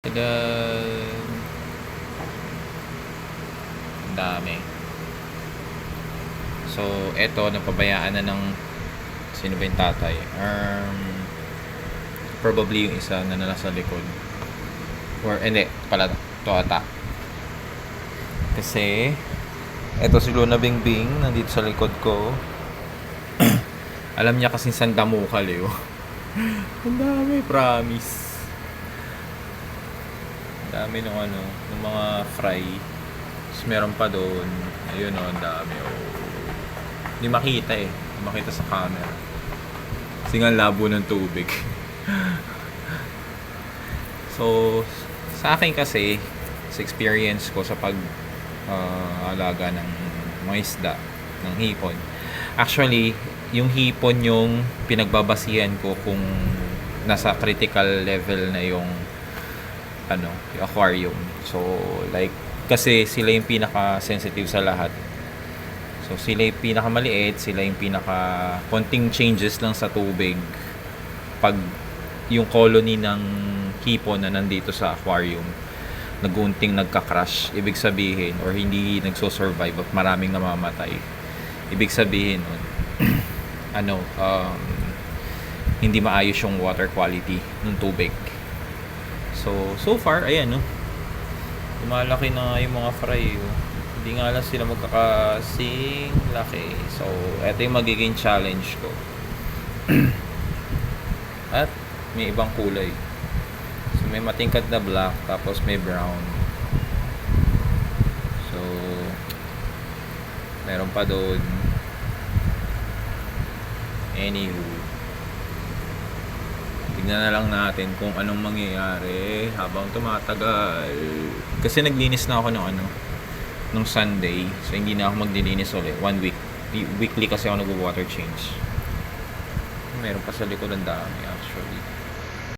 Tagal. Ang dami. So, eto, napabayaan na ng sino ba yung tatay? Probably yung isa na nasa likod. Or, hindi, pala to ata. Kasi, eto si Luna Bingbing, nandito sa likod ko. Alam niya kasi saan damukal eh. Ang dami, promise. Dami ng ng mga fry. Tapos meron pa doon. Ayun ang dami. Hindi makita eh. Hindi makita sa camera. Kasi nga labo ng tubig. So, sa akin kasi, sa experience ko sa alaga ng mga isda, ng hipon. Actually, yung hipon yung pinagbabasihan ko kung nasa critical level na yung yung aquarium. So, like, kasi sila yung pinaka-sensitive sa lahat. So, sila yung pinaka-maliit, sila yung konting changes lang sa tubig. Pag yung colony ng hipon na nandito sa aquarium, nagunting nagka-crash, ibig sabihin, or hindi nagso-survive at maraming namamatay. Ibig sabihin nun, hindi maayos yung water quality ng tubig. So far, ayan, no? Lumalaki na yung mga fry, oh. Hindi nga lang sila magkakasing laki. So, eto yung magiging challenge ko. At may ibang kulay. So, may matingkad na black, tapos may brown. So, meron pa doon. Anywho, tignan na lang natin kung anong mangyayari habang tumatagal. Kasi naglinis na ako nung Sunday. So, hindi na ako maglilinis ulit. 1 week. Weekly kasi ako nag-water change. Meron pa sa likod ang dami actually.